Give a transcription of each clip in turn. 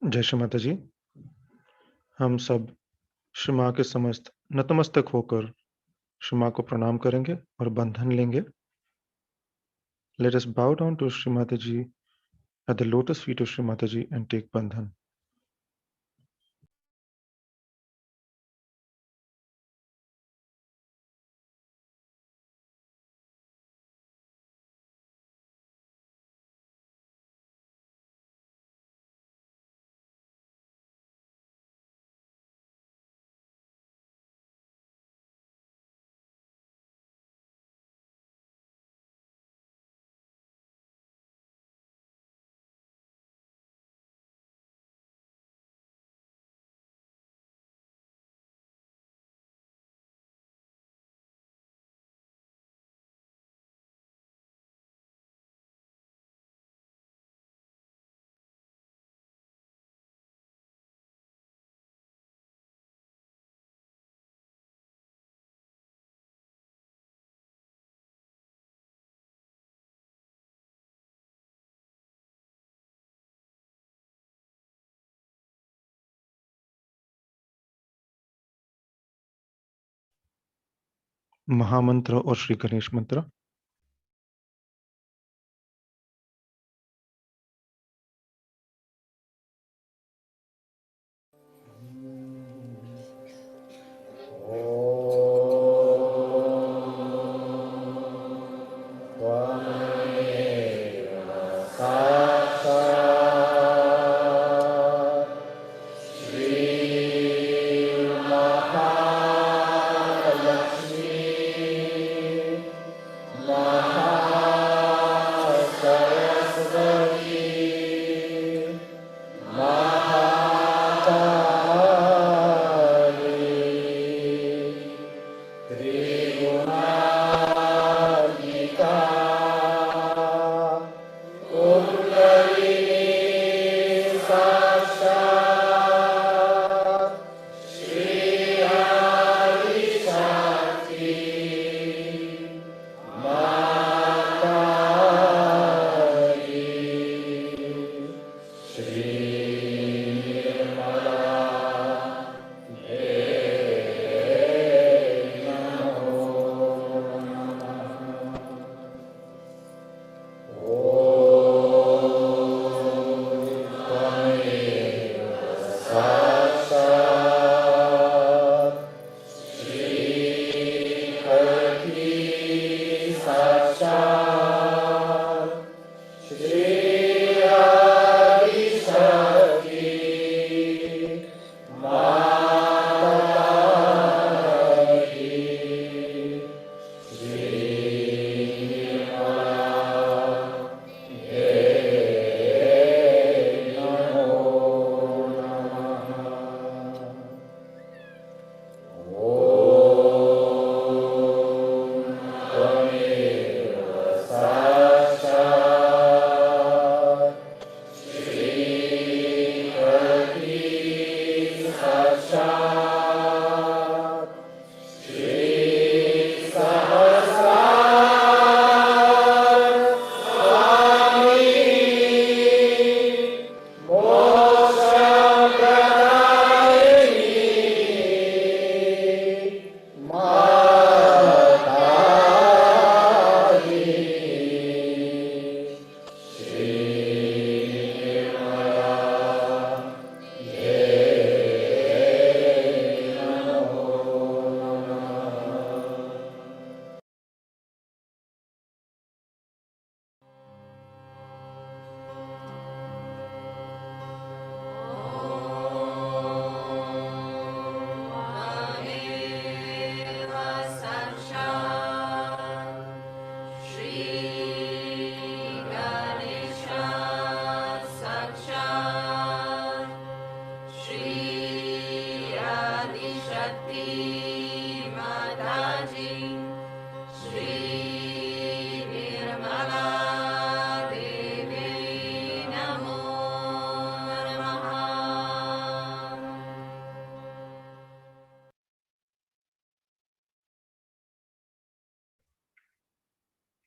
जय श्री माता जी। हम सब श्री माँ के समस्त नतमस्तक होकर श्री माँ को प्रणाम करेंगे और बंधन लेंगे। Let us bow down to Shri Mataji at the lotus feet of Shri Mataji and take bandhan. महामंत्र और श्री गणेश मंत्र।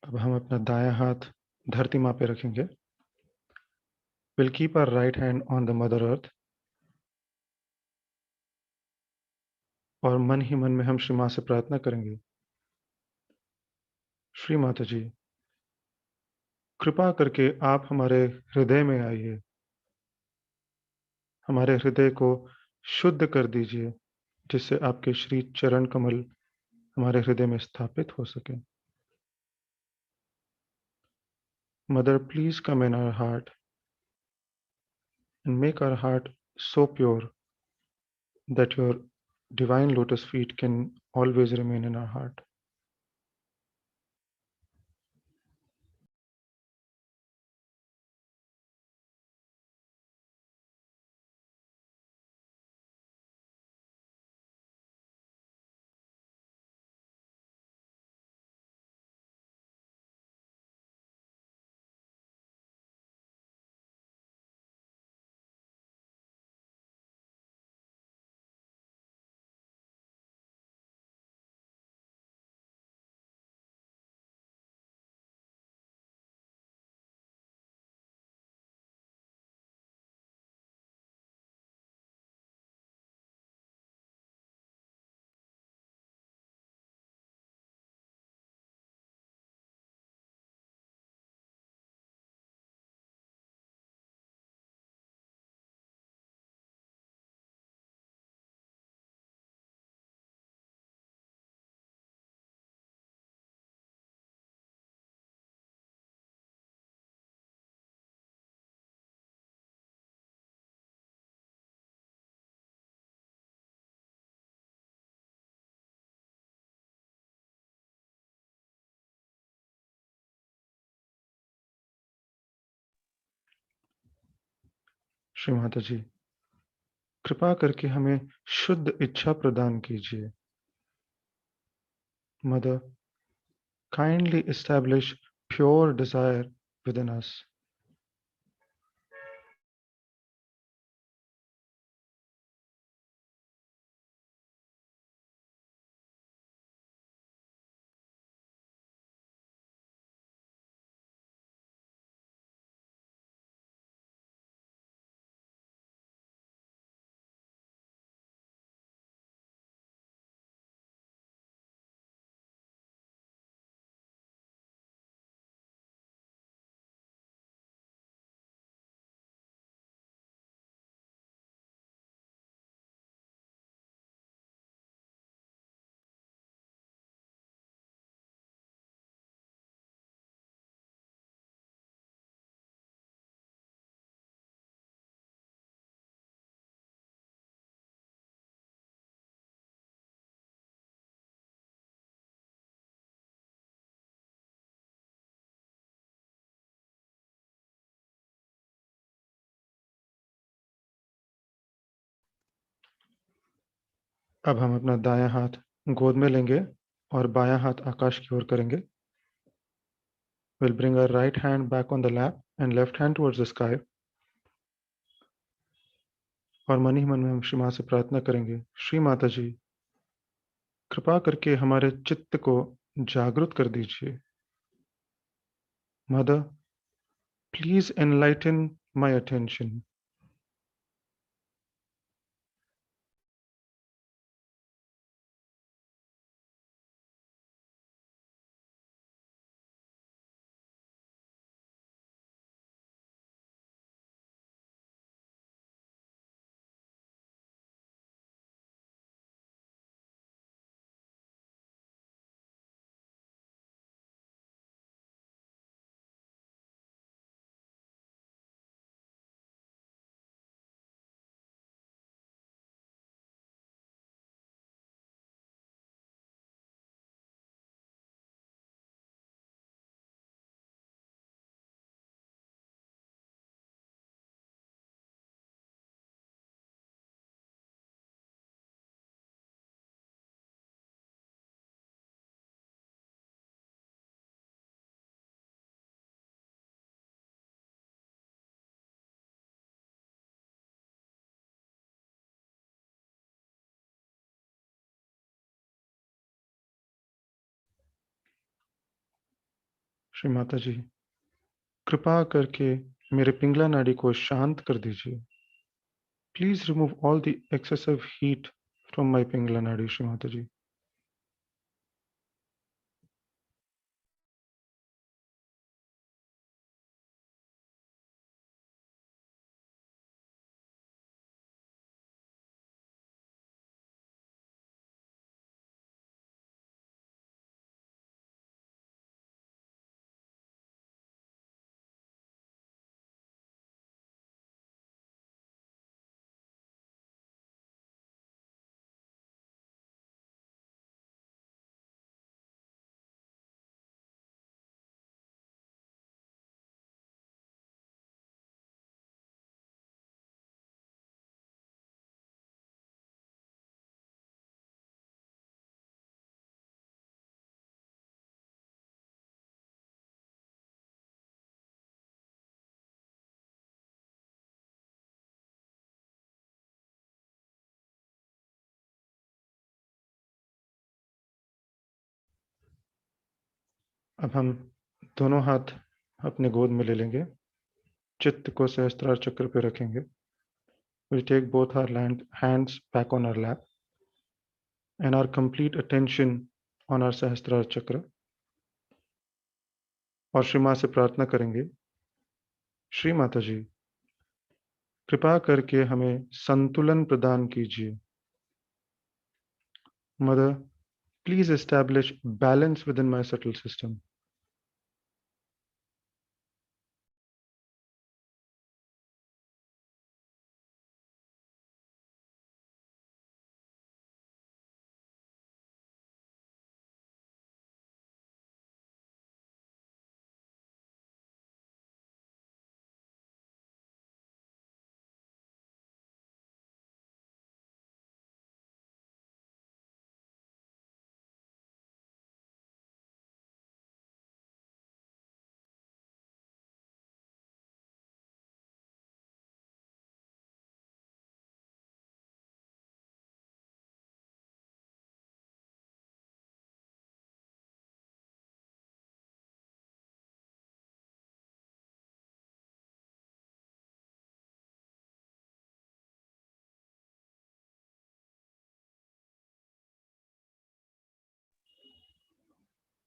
अब हम अपना दायां हाथ धरती माँ पे रखेंगे। We'll keep our right hand on the Mother Earth और मन ही मन में हम श्री माँ से प्रार्थना करेंगे, श्री माता जी, कृपा करके आप हमारे हृदय में आइए, हमारे हृदय को शुद्ध कर दीजिए, जिससे आपके श्री चरण कमल हमारे हृदय में स्थापित हो सके। Mother, please come in our heart and make our heart so pure that your divine lotus feet can always remain in our heart. Shri Mata जी, कृपा करके हमें शुद्ध इच्छा प्रदान कीजिए। Mother, kindly establish pure desire within us. अब हम अपना दायां हाथ गोद में लेंगे और बायां हाथ आकाश की ओर करेंगे। We'll bring our right hand back on the lap and left hand towards the sky. और मन ही मन में हम श्री माँ से प्रार्थना करेंगे, श्री माता जी, कृपा करके हमारे चित्त को जागृत कर दीजिए। Mother, please enlighten my attention. Shri Mata जी, कृपा करके मेरे पिंगला नाड़ी को शांत कर दीजिए। Please remove all the excessive heat from my Pingala nadi, Shri माता जी। अब हम दोनों हाथ अपने गोद में ले लेंगे, चित्त को सहस्त्रार चक्र पे रखेंगे। We'll take both our hands back on our lap and our complete attention on our सहस्त्रार चक्र, और श्री माँ से प्रार्थना करेंगे, श्री माता जी, कृपा करके हमें संतुलन प्रदान कीजिए। Mother, please establish balance within my subtle system.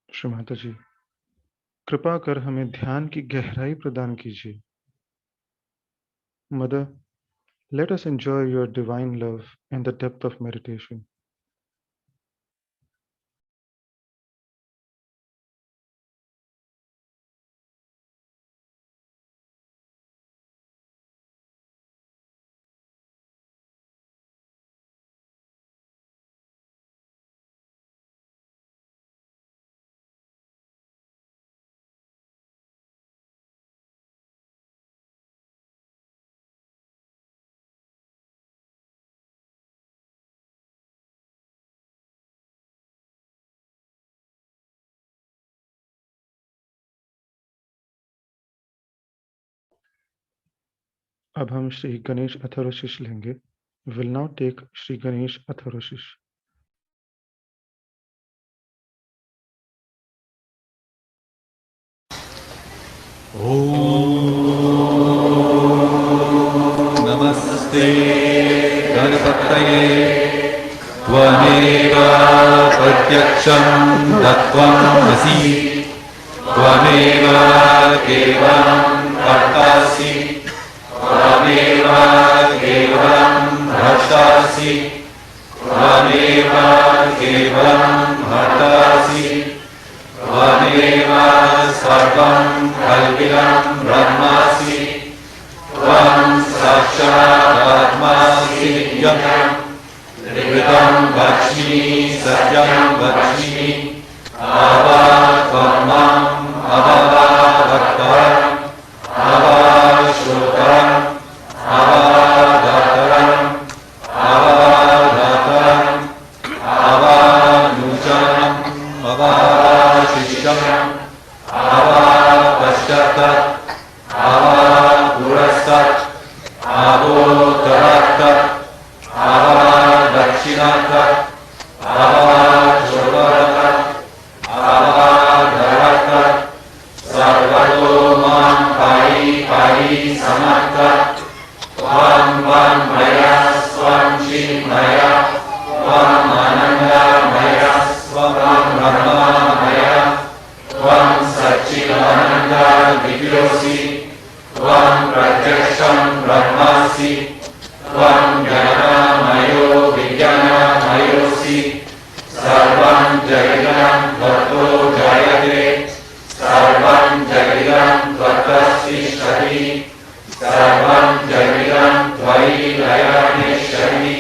Shri Mata जी, कृपा कर हमें ध्यान की गहराई प्रदान कीजिए। Mother, let us enjoy your divine love and the depth of meditation. अब हम श्री गणेश अथर्वशीष लेंगे। Will now take Shri Ganesh Atharvashirsha. नमस्ते गणपतये त्वमेव प्रत्यक्षं तत्त्वमसि त्वमेव केवलं कर्तासि त्वमेव केवलं भर्तासि त्वमेव केवलं हर्तासि त्वमेव सर्वं कल्पितं ब्रह्मासि त्वं साक्षादात्मासि नित्यं ऋतं वच्मि सत्यं वच्मि त्वं माम् अववादत्तरम् अवश्रुतरम् अवदत्तरम् अवदत्तरम् अवनुचरम् अवशिष्यम् अवपश्चात् अवपुरस्तात् अवोत्तरात् अवदक्षिणात् अवपूर्वात् अवधरात् सर्वतो मां पाहि पाहि ब्रह्मामय त्वं सच्चिदानन्द विद्योऽसि त्वं प्रत्यक्षं ब्रह्मासि त्वं ज्ञानमयो विज्ञानमयोऽसि सर्वं जगदं त्वत्तो जायते सर्वं जगदं त्वत्तस्तिष्ठति सर्वं जगदं त्वयि लयनिष्ठति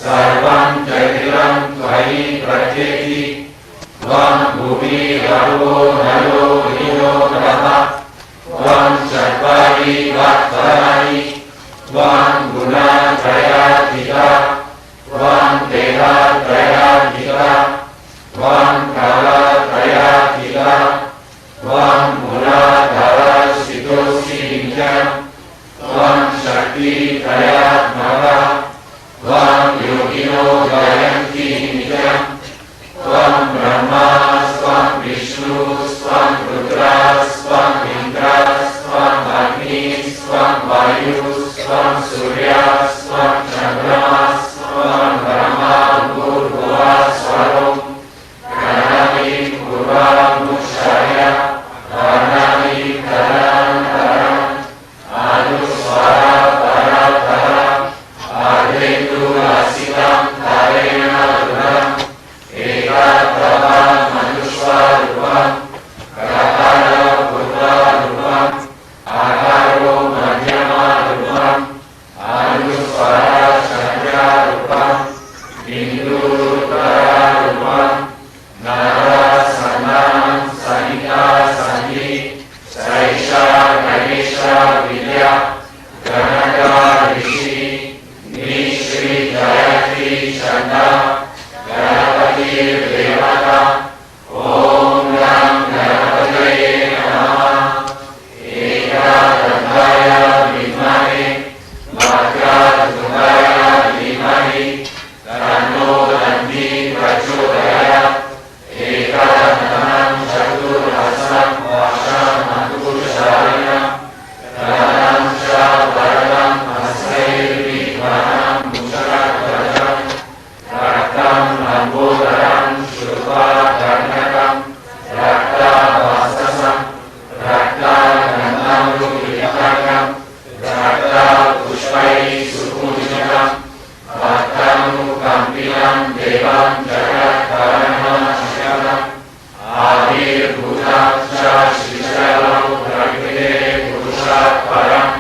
सर्वं जगदं त्वयि प्रत्येति त्वं भुवि रवो नरो नीरो नभः त्वं चत्वारि वक्त्राणि त्वं गुणत्रयाधिका त्वं देहत्रयाधिका त्वं कालत्रयाधिका त्वं मूलाधारस्थितोऽसि नित्यं त्वं शक्तित्रयात्मकः त्वं योगिनो गायन्ति नित्यं त्वं ब्रह्मा स्वं विष्णु स्वं रुद्रः स्वं इन्द्रः स्वं अग्निः स्वं वायुः स्वं सूर्यः स्वं चन्द्रमः स्वं ब्रह्मा भूर्भुवः स्वरो प्रणमिं पूर्वमुक्षाय प्रणमिं तदनन्तरम् अनुस्वारा परतरम् आदेतु असितं तारेण रुदम् एकत्वं मनुष्वरूपम् प्रकारपूर्वरूपम् आकारो मध्यमरूपम् अनुस्वरशब्दरूपम् बिन्दुरूपरूपम् नारसन्नां सहिता सन्धि सैषा गणेशा विद्या गणका ऋषि निश्री गायत्री छन्दा गणपतिर्देवता ॐ गं गणपतये नमः एकदन्ताय विद्महे वक्रतुण्डाय धीमहि तन्नो दन्ती प्रचोदयात् एकदन्तं चतुर्हस्तं वशमकुशलिनं धनं च वरदं हस्तैर्विद्मनं मुषकध्वजं रक्तं लम्बोदरं शुक्लकर्णकं रक्तवस्त्रं रक्तगन्धं रक्तपुष्पैः सुपूजितं भक्तमुकम्पितं देवं जगत्कारणमशरणम् आविर्भूतं च श्रीशैलो प्रकृते पुरुषात् परम्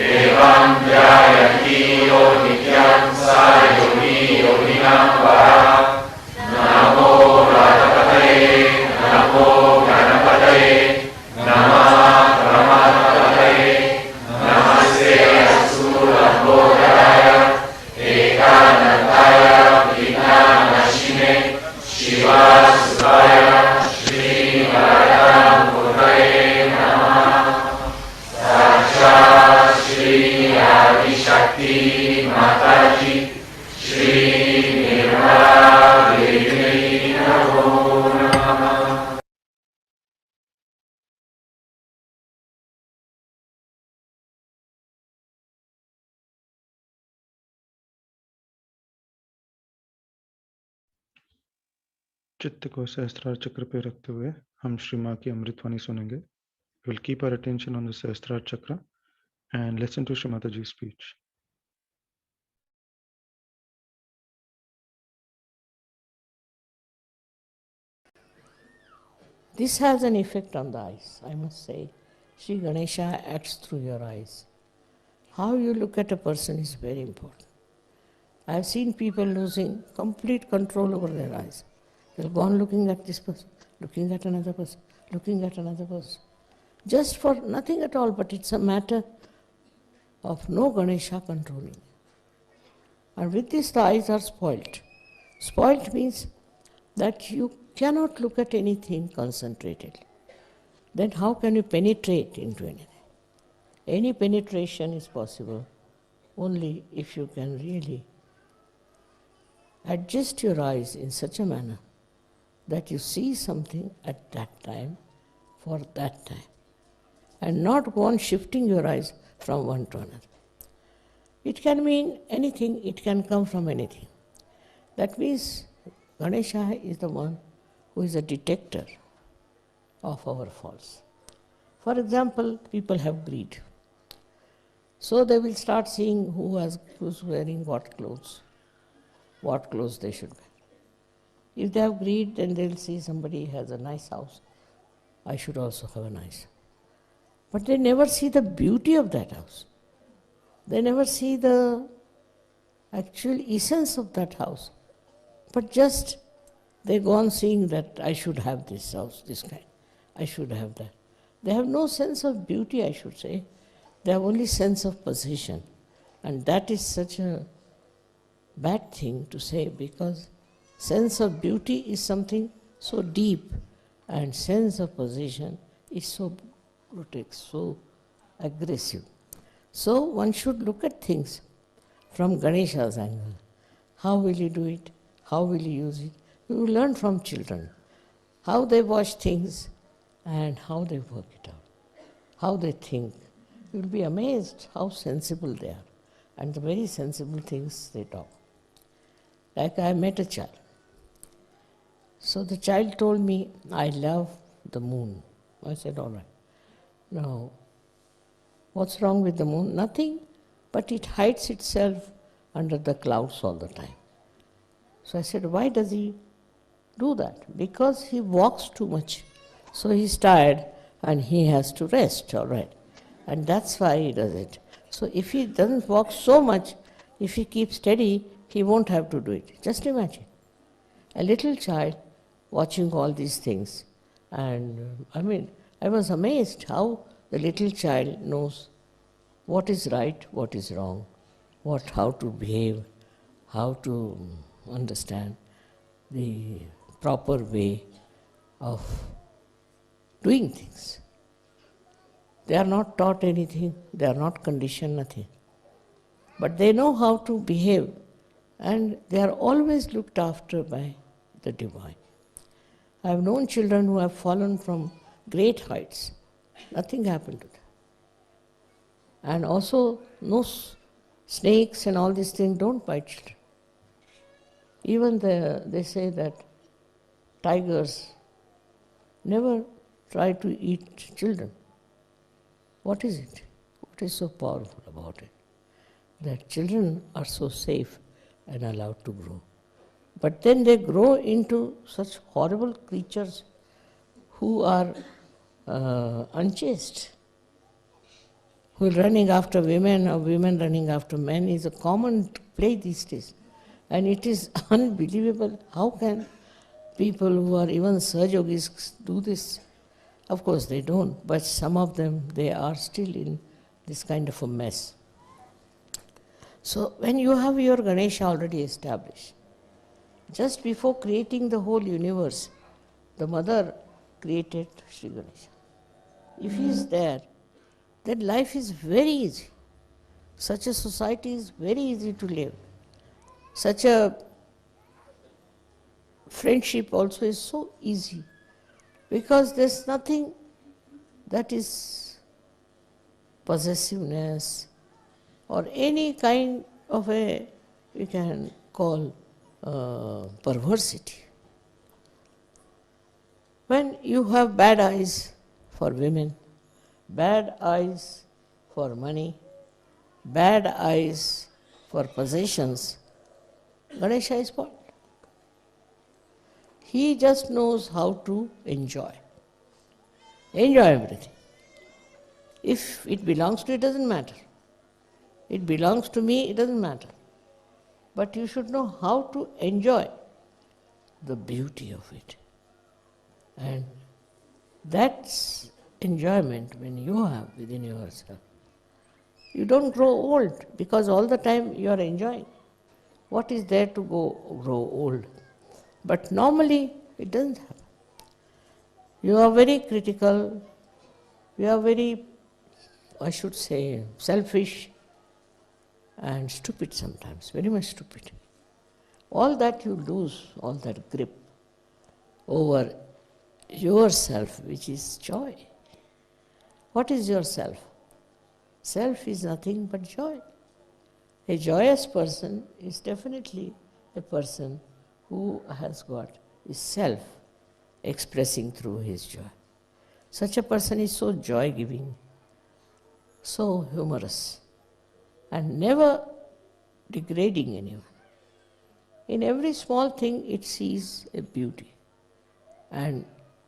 एवं ध्यायति यो नित्यं स योगी योगिनां वरः नमो गणपतये नमो गणपतये नमः ब्रह्मपतये नमस्ते असुरम्भोदराय एकानन्दाय विघ्ननाशिने शिवासुराय श्रीवरदामूर्तये नमः साक्षात् श्री आदिशक्ति माताजी श्री निर्मला देवी नमो नमः। चित्त को सहस्त्रार चक्र पे रखते हुए हम श्री माँ की अमृतवाणी सुनेंगे. We'll keep our attention on the Sahasrara chakra and listen to Shri Mataji's speech. This has an effect on the eyes, I must say. Sri Ganesha acts through your eyes. How you look at a person is very important. I have seen people losing complete control over their eyes. They'll go on looking at this person, looking at another person, looking at another person. Just for nothing at all, but it's a matter of no Ganesha controlling. And with this, the eyes are spoilt. Spoilt means that you cannot look at anything concentratedly. Then how can you penetrate into anything? Any penetration is possible only if you can really adjust your eyes in such a manner that you see something at that time for that time, and not go on shifting your eyes from one to another. It can mean anything, it can come from anything. That means Ganesha is the one who is a detector of our faults. For example, people have greed. So they will start seeing who's wearing what clothes they should wear. If they have greed, then they'll see somebody has a nice house. I should also have a nice house. But they never see the beauty of that house. They never see the actual essence of that house. But just they go on seeing that I should have this house, this kind. I should have that. They have no sense of beauty, I should say. They have only sense of possession. And that is such a bad thing to say, because sense of beauty is something so deep and sense of possession is so grotesque, so aggressive. So one should look at things from Ganesha's angle. How will you do it? How will you use it? You will learn from children how they watch things and how they work it out, how they think. You will be amazed how sensible they are and the very sensible things they talk. Like I met a child. So the child told me, I love the moon. I said, all right. Now, what's wrong with the moon? Nothing, but it hides itself under the clouds all the time. So I said, why does he do that? Because he walks too much. So he's tired and he has to rest, all right. And that's why he does it. So if he doesn't walk so much, if he keeps steady, he won't have to do it. Just imagine. A little child watching all these things. And I was amazed how the little child knows what is right, what is wrong, how to behave, how to understand the proper way of doing things. They are not taught anything, they are not conditioned nothing. But they know how to behave, and they are always looked after by the divine. I have known children who have fallen from great heights. Nothing happened to them. And also, no snakes and all these things don't bite children. Even they say that tigers never try to eat children. What is it? What is so powerful about it? That children are so safe and allowed to grow. But then they grow into such horrible creatures who are unchaste, who are running after women or women running after men is a common play these days. And it is unbelievable. How can people who are even Sahaja yogis do this? Of course they don't, but some of them, they are still in this kind of a mess. So when you have your Ganesha already established, just before creating the whole universe, the mother created Sri Ganesha. If he is there, then life is very easy. Such a society is very easy to live. Such a friendship also is so easy, because there's nothing that is possessiveness or any kind of a, we can call perversity. When you have bad eyes for women, bad eyes for money, bad eyes for possessions, Ganesha is spoiled. He just knows how to enjoy everything. If it belongs to you, it doesn't matter. It belongs to me, it doesn't matter. But you should know how to enjoy the beauty of it. And that's enjoyment when you have within yourself. You don't grow old because all the time you are enjoying. What is there to grow old? But normally it doesn't happen. You are very critical, you are very, I should say, selfish and stupid sometimes, very much stupid. All that you lose, all that grip over yourself, which is joy. What is yourself? Self is nothing but joy. A joyous person is definitely a person who has got his self expressing through his joy. Such a person is so joy-giving, so humorous, and never degrading anyone. In every small thing it sees a beauty, and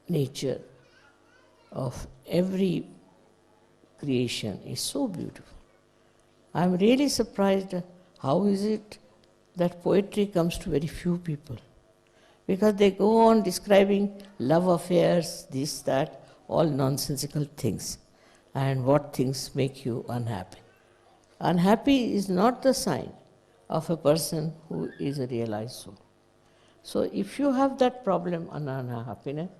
nature of every creation is so beautiful. I am really surprised how is it that poetry comes to very few people. Because they go on describing love affairs, this, that, all nonsensical things, and what things make you unhappy. Unhappy is not the sign of a person who is a realized soul. So if you have that problem on unhappiness,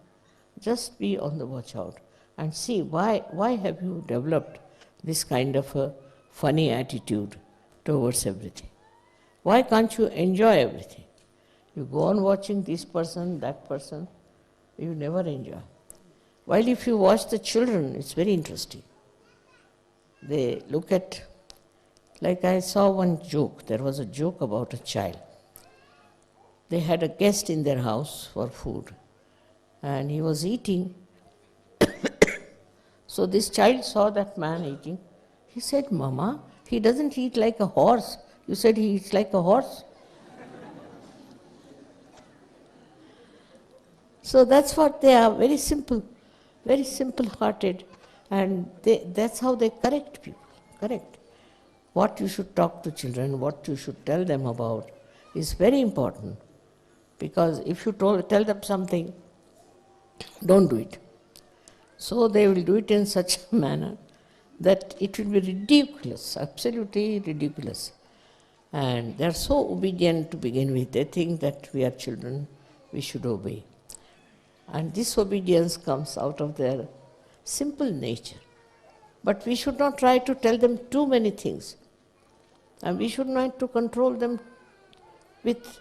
just be on the watch out and see why have you developed this kind of a funny attitude towards everything. Why can't you enjoy everything? You go on watching this person, that person, you never enjoy. While if you watch the children, it's very interesting. They look at, like I saw one joke, there was a joke about a child. They had a guest in their house for food, and he was eating. So this child saw that man eating. He said, "Mama, he doesn't eat like a horse. You said he eats like a horse." So that's what they are, very simple-hearted, and that's how they correct people, correct. What you should talk to children, what you should tell them about is very important, because if you tell them something, don't do it. So they will do it in such a manner that it will be ridiculous, absolutely ridiculous. And they are so obedient to begin with. They think that we are children, we should obey. And this obedience comes out of their simple nature. But we should not try to tell them too many things. And we should not to control them with,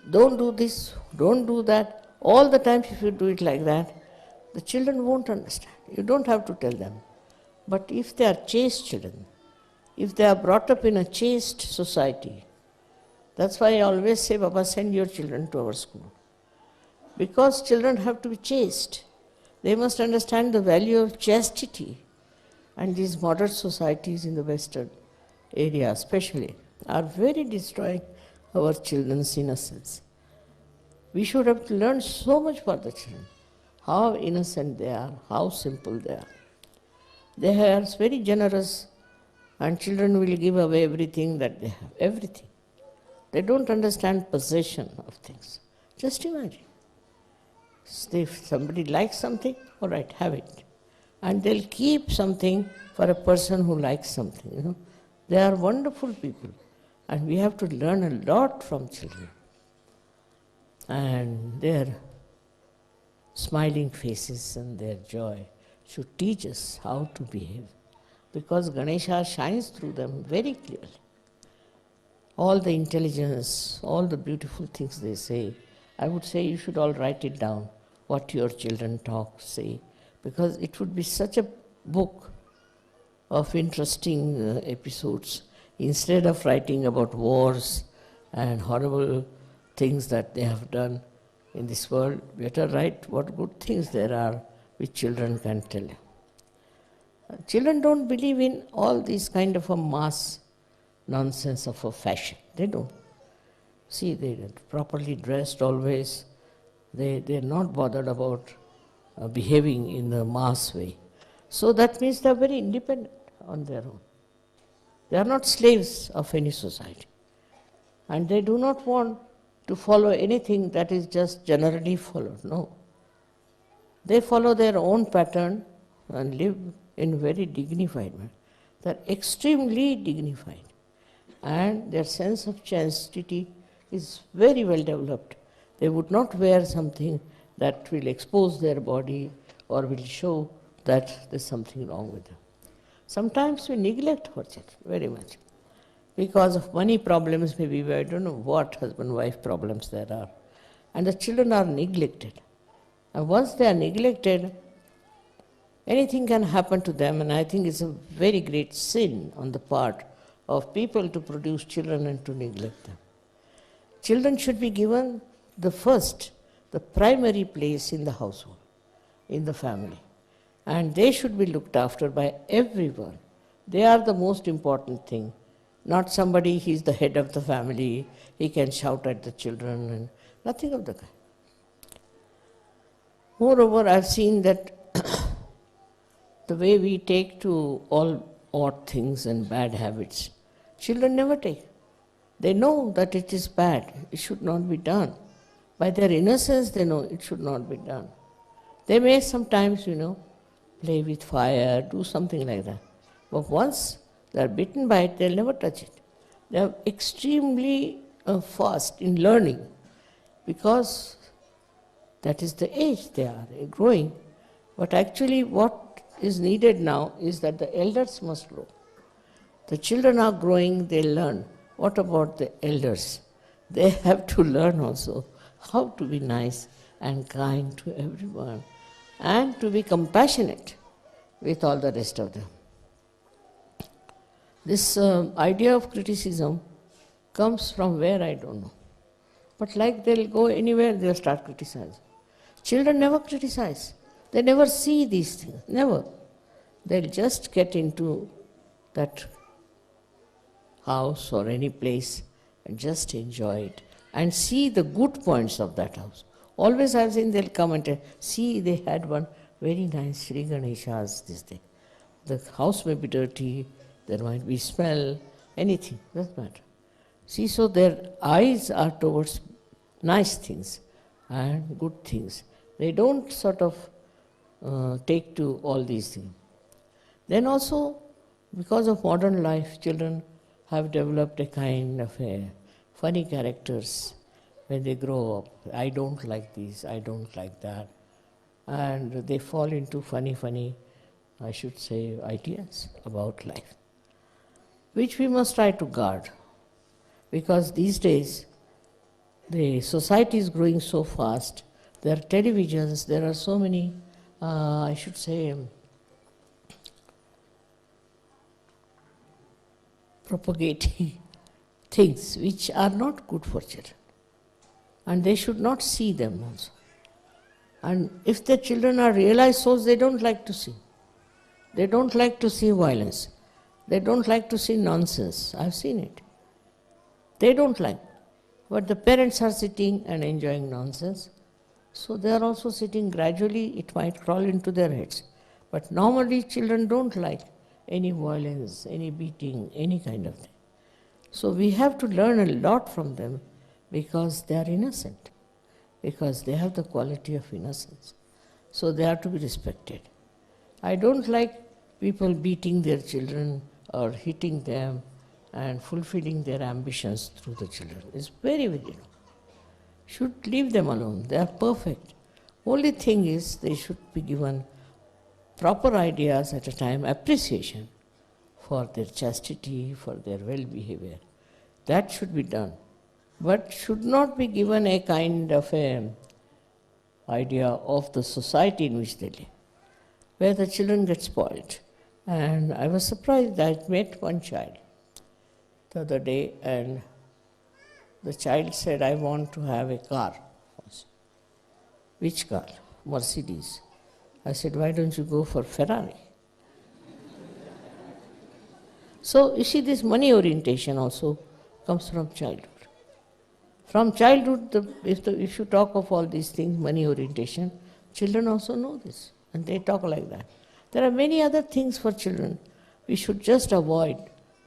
don't do this, don't do that. All the time if you do it like that, the children won't understand. You don't have to tell them. But if they are chaste children, if they are brought up in a chaste society, that's why I always say, Baba, send your children to our school. Because children have to be chaste. They must understand the value of chastity. And these modern societies in the Western area especially are very destroying our children's innocence. We should have learned so much for the children. How innocent they are, how simple they are. They are very generous, and children will give away everything that they have, everything. They don't understand possession of things. Just imagine. If somebody likes something, all right, have it. And they'll keep something for a person who likes something. They are wonderful people. And we have to learn a lot from children. And their smiling faces and their joy should teach us how to behave. Because Ganesha shines through them very clearly. All the intelligence, all the beautiful things they say, I would say you should all write it down, what your children talk, say, because it would be such a book of interesting episodes. Instead of writing about wars and horrible things that they have done in this world, better write what good things there are which children can tell you. Children don't believe in all these kind of a mass nonsense of a fashion. They don't. See, they're properly dressed always. They're not bothered about behaving in the mass way. So that means they're very independent on their own. They are not slaves of any society. And they do not want to follow anything that is just generally followed. No. They follow their own pattern and live in a very dignified manner. They're extremely dignified. And their sense of chastity is very well developed. They would not wear something that will expose their body or will show that there's something wrong with them. Sometimes we neglect our children very much. Because of money problems, maybe I don't know what husband-wife problems there are. And the children are neglected. And once they are neglected, anything can happen to them, and I think it's a very great sin on the part of people to produce children and to neglect them. Children should be given the first the primary place in the household, in the family. And they should be looked after by everyone. They are the most important thing. Not somebody, he's the head of the family, he can shout at the children, and nothing of the kind. Moreover, I've seen that the way we take to all odd things and bad habits, children never take. They know that it is bad, it should not be done. By their innocence, they know it should not be done. They may sometimes, play with fire, do something like that. But once they are bitten by it, they'll never touch it. They are extremely fast in learning because that is the age they are growing. But actually what is needed now is that the elders must grow. The children are growing, they learn. What about the elders? They have to learn also how to be nice and kind to everyone and to be compassionate with all the rest of them. This idea of criticism comes from where, I don't know. But like they'll go anywhere, they'll start criticizing. Children never criticize. They never see these things, never. They'll just get into that house or any place and just enjoy it and see the good points of that house. Always I've seen they'll come and tell, see, they had one very nice Shree Ganesha's this day. The house may be dirty, there might be smell, anything, doesn't matter. See, so their eyes are towards nice things and good things. They don't sort of take to all these things. Then also, because of modern life, children have developed a kind of funny characters when they grow up. I don't like this, I don't like that. And they fall into funny, I should say, ideas about life, which we must try to guard. Because these days, the society is growing so fast. There are televisions, there are so many, I should say, propagating things which are not good for children. And they should not see them also. And if the children are realized souls, they don't like to see. They don't like to see violence. They don't like to see nonsense. I've seen it. They don't like. But the parents are sitting and enjoying nonsense. So they are also sitting gradually, it might crawl into their heads. But normally children don't like any violence, any beating, any kind of thing. So we have to learn a lot from them because they are innocent, because they have the quality of innocence. So they are to be respected. I don't like people beating their children or hitting them and fulfilling their ambitions through the children. It's very, very wrong. Should leave them alone. They are perfect. Only thing is they should be given proper ideas at a time, appreciation for their chastity, for their well-behavior. That should be done. But should not be given a kind of a idea of the society in which they live, where the children get spoiled. And I was surprised that I met one child the other day, and the child said, I want to have a car. Which car? Mercedes. I said, why don't you go for Ferrari? So you see, this orientation also comes from childhood. From childhood, if you talk of all these things, money orientation, children also know this, and they talk like that. There are many other things for children we should just avoid.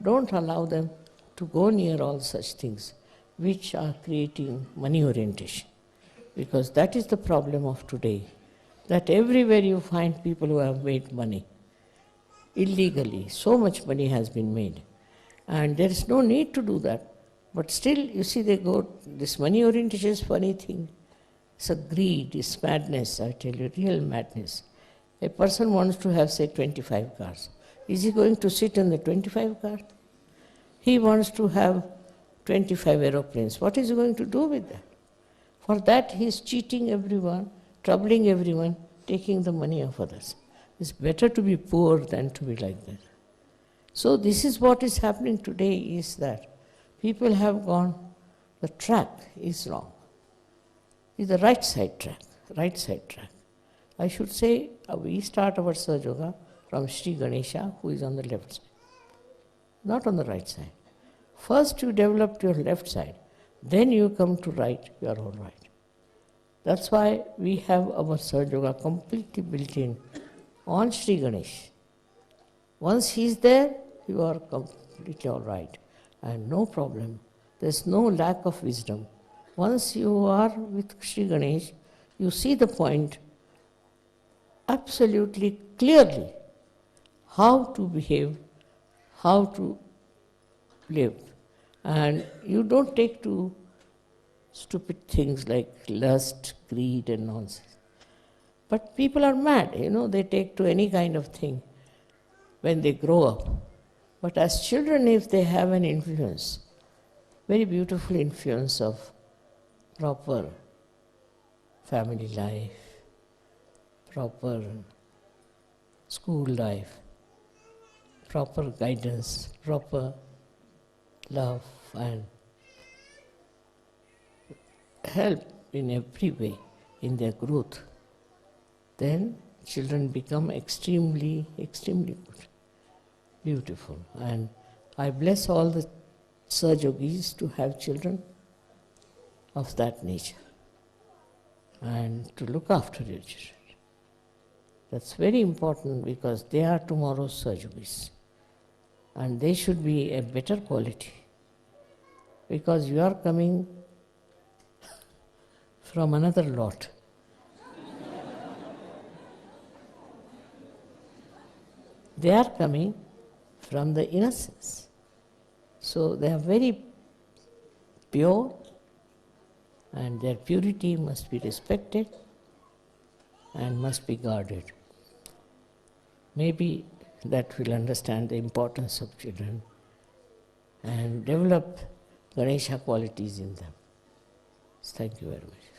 Don't allow them to go near all such things which are creating money orientation. Because that is the problem of today, that everywhere you find people who have made money illegally. So much money has been made. And there is no need to do that. But still, you see, they go, this money orientation is a funny thing. It's a greed, it's madness, I tell you, real madness. A person wants to have, say, 25 cars. Is he going to sit in the 25 car? He wants to have 25 aeroplanes. What is he going to do with that? For that, he is cheating everyone, troubling everyone, taking the money of others. It's better to be poor than to be like that. So this is what is happening today, is that people have gone, the track is wrong. is the right side track, right side track. I should say we start our Sahaja from Sri Ganesha, who is on the left side, not on the right side. First you develop your left side, then you come to right, you are all right. That's why we have our Sahaja completely built in on Sri Ganesh. Once he is there, you are completely all right and no problem. There's no lack of wisdom. Once you are with Sri Ganesh, you see the point absolutely clearly how to behave, how to live. And you don't take to stupid things like lust, greed, and nonsense. But people are mad, they take to any kind of thing when they grow up. But as children, if they have an influence, very beautiful influence of proper family life, proper school life, proper guidance, proper love and help in every way in their growth, then children become extremely, extremely good, beautiful. And I bless all the Sahajogis to have children of that nature and to look after your children. That's very important because they are tomorrow's Sahajogis and they should be a better quality because you are coming from another lot. They are coming from the innocence. So they are very pure and their purity must be respected and must be guarded. Maybe that will understand the importance of children and develop Ganesha qualities in them. Thank you very much.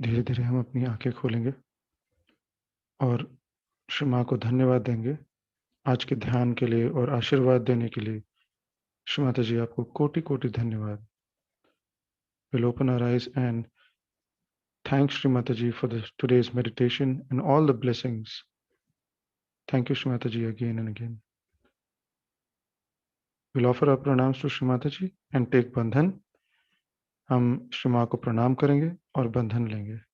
धीरे धीरे हम अपनी आंखें खोलेंगे और श्री माँ को धन्यवाद देंगे आज के ध्यान के लिए और आशीर्वाद देने के लिए। श्री माता जी, आपको कोटि कोटि धन्यवाद। We'll open our eyes and thank Shri Mataji for today's meditation and all the blessings. Thank you, Shri Mataji, again and again. We'll offer our pranams to Shri Mataji and take bandhan. हम श्री माँ को प्रणाम करेंगे और बंधन लेंगे।